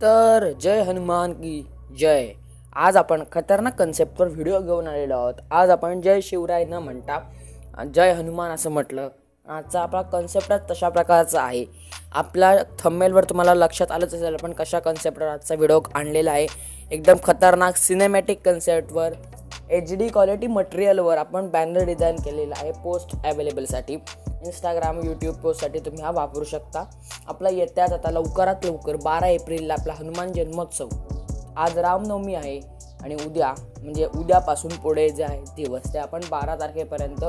तर जय हनुमान की जय. आज आपण खतरनाक कन्सेप्टवर व्हिडिओ घेऊन आलेलो आहोत. आज आपण जय शिवराय न म्हणता जय हनुमान असं म्हटलं. आजचा आपला कन्सेप्टच तशा प्रकारचा आहे. आपल्या थंबनेलवर तुम्हाला लक्षात आलंच असेल आपण कशा कन्सेप्टवर आजचा व्हिडिओ आणलेला आहे. एकदम खतरनाक सिनेमॅटिक कन्सेप्टवर HD क्वालिटी मटेरियलवर आपण बॅनर डिझाईन केलेला आहे. पोस्ट अवेलेबलसाठी इंस्टाग्राम यूट्यूब पोस्टसाठी तुम्ही हा वापरू शकता. आपला येत्याच आता लवकरात लवकर 12 एप्रिलला आपला हनुमान जन्मोत्सव. आज रामनवमी आहे आणि उद्यापासून पुढे जे आहे दिवस ते आपण 12 तारखेपर्यंत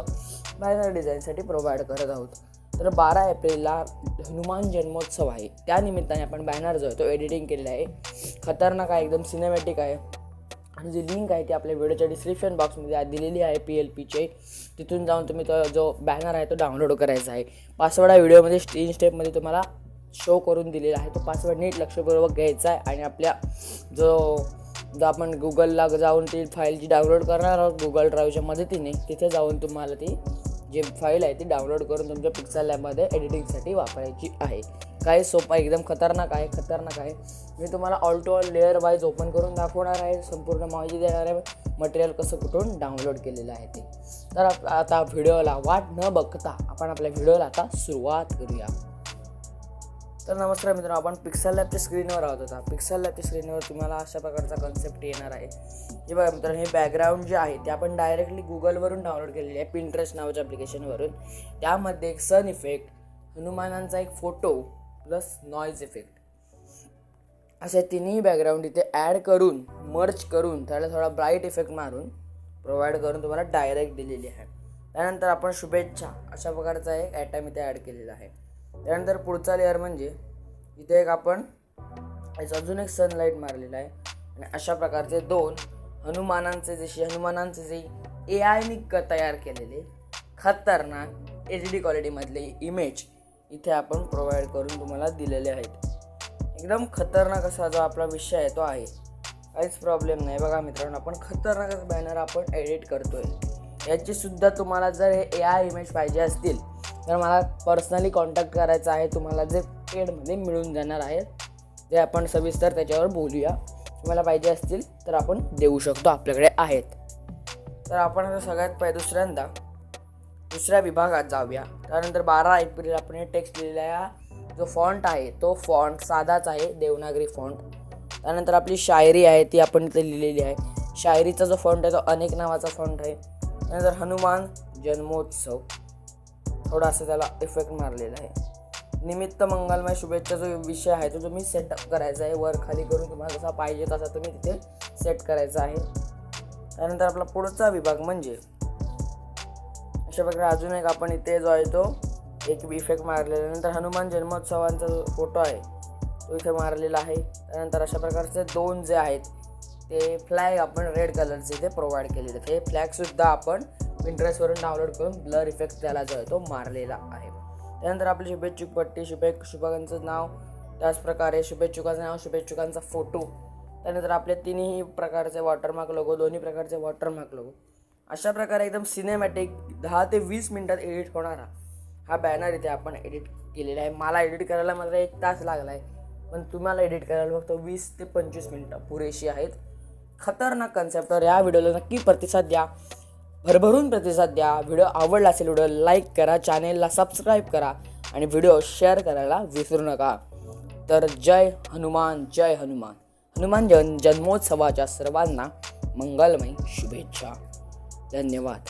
बॅनर डिझाईनसाठी प्रोव्हाइड करत आहोत. तर 12 एप्रिलला हनुमान जन्मोत्सव आहे. त्या निमित्ताने आपण बॅनर जो आहे तो एडिटिंग केलेला आहे. खतरनाक आहे, एकदम सिनेमॅटिक आहे. आणि जी लिंक आहे ती आपल्या व्हिडिओच्या डिस्क्रिप्शन बॉक्समध्ये दिलेली आहे PLPचे. तिथून जाऊन तुम्ही तो जो बॅनर आहे तो डाउनलोड करायचा आहे. पासवर्ड हा व्हिडिओमध्ये 3 स्टेपमध्ये तुम्हाला शो करून दिलेला आहे. तो पासवर्ड नीट लक्षपूर्वक घ्यायचा आहे आणि आपल्या जो आपण गुगलला जाऊन ती फाईल जी डाउनलोड करणार आहोत गुगल ड्राईव्हच्या मदतीने, तिथे जाऊन तुम्हाला ती जी फाईल आहे ती डाउनलोड करून तुमच्या पिक्सल लॅबमध्ये एडिटिंगसाठी वापरायची आहे. काही सोपा, एकदम खतरनाक आहे. मी तुम्हाला all to all layer wise open करून दाखवणार आहे. संपूर्ण माहिती देणार आहे मटेरियल कसं कुठून डाउनलोड केलेलं आहे ते. तर आता व्हिडिओला वाट न बघता आपण आपल्या व्हिडिओला आता सुरुवात करूया. तर नमस्कार मित्रांनो, आपण पिक्सल लॅबच्या स्क्रीनवर आहोत. आता पिक्सल लॅबच्या स्क्रीनवर तुम्हाला अशा प्रकारचा कन्सेप्ट येणार आहे. हे बघा मित्रांनो, हे बॅकग्राऊंड जे आहे ते आपण डायरेक्टली गुगलवरून डाउनलोड केलेले आहे, पिंटरेस्ट नावाच्या ॲप्लिकेशनवरून. त्यामध्ये एक सन इफेक्ट, हनुमानांचा एक फोटो प्लस नॉईज इफेक्ट असे तिन्ही बॅकग्राऊंड इथे ॲड करून मर्ज करून त्याला थोडा ब्राईट इफेक्ट मारून प्रोव्हाइड करून तुम्हाला डायरेक्ट दिलेली आहे. त्यानंतर आपण शुभेच्छा अशा प्रकारचा एक ॲटम इथे ॲड केलेला आहे. त्यानंतर पुढचा लेअर म्हणजे इथे एक आपण अजून एक सनलाईट मारलेला आहे आणि अशा प्रकारचे दोन हनुमानांचे जे AI तयार केलेले खतरनाक HD क्वालिटीमधले इमेज इथे आपण प्रोव्हाइड करून तुम्हाला दिलेले आहेत. एकदम खतरनाक असा जो आपला विषय आहे तो आहे, काहीच प्रॉब्लेम नाही. बघा मित्रांनो, आपण खतरनाक बॅनर आपण एडिट करतोय. याची सुद्धा तुम्हाला जर हे AI इमेज पाहिजे असतील तर मला पर्सनली कॉन्टॅक्ट करायचा आहे. तुम्हाला जे पेडमध्ये मिळून जाणार आहे ते आपण सविस्तर त्याच्यावर बोलूया. तुम्हाला पाहिजे असतील तर आपण देऊ शकतो, आपल्याकडे आहेत. तर आपण आता सगळ्यात दुसऱ्या विभागात जाऊया. त्यानंतर 12 एप्रिल आपण हे टेक्स्ट लिहिलेला जो फॉन्ट आहे तो फॉन्ट साधाच आहे, देवनागरी फॉन्ट. त्यानंतर आपली शायरी आहे ती आपण इथे लिहिलेली आहे. शायरीचा जो फॉन्ट आहे तो अनेक नावाचा फॉन्ट आहे. त्यानंतर हनुमान जन्मोत्सव थोडा असं त्याला इफेक्ट मारलेला आहे. निमित्त मंगलमय शुभेच्छा जो विषय आहे तो तुम्ही सेटअप करायचा आहे. वर खाली करून तुम्हाला जसा पाहिजे तसा तुम्ही तिथे सेट करायचा आहे. त्यानंतर आपला पुढचा विभाग म्हणजे अशा प्रकारे अजून एक आपण इथे जो आहे तो एक इफेक्ट मारलेला. नंतर हनुमान जन्मोत्सवांचा जो फोटो आहे तो इथे मारलेला आहे. त्यानंतर अशा प्रकारचे दोन जे आहेत ते फ्लॅग आपण रेड कलरचे इथे प्रोव्हाइड केलेले. ते फ्लॅगसुद्धा आपण पिंटरेस्टवरून डाउनलोड करून ब्लर इफेक्ट त्याला जो आहे तो मारलेला आहे. त्यानंतर आपली शुभेच्छुक पट्टी, शुभेच्छुकांचं नाव, त्याचप्रकारे शुभेच्छुकाचं नाव, शुभेच्छुकांचा फोटो. त्यानंतर आपले तिन्ही प्रकारचे वॉटरमार्क लोगो, दोन्ही प्रकारचे वॉटरमार्क लोगो. अशा प्रकारे एकदम सिनेमॅटिक 10 ते 20 मिनिटात एडिट होणारा हा बॅनर इथे आपण एडिट केलेला आहे. मला एडिट करायला मात्र 1 तास लागला आहे, पण तुम्हाला एडिट करायला फक्त 20 ते 25 मिनिटं पुरेशी आहेत. खतरनाक कन्सेप्टवर या व्हिडिओला नक्की प्रतिसाद द्या, भरभरून प्रतिसाद द्या. व्हिडिओ आवडला असेल व्हिडिओ लाईक करा, चॅनेलला सबस्क्राईब करा आणि व्हिडिओ शेअर करायला विसरू नका. तर जय हनुमान, जय हनुमान. हनुमान जन्मोत्सवाच्या सर्वांना मंगलमय शुभेच्छा. धन्यवाद.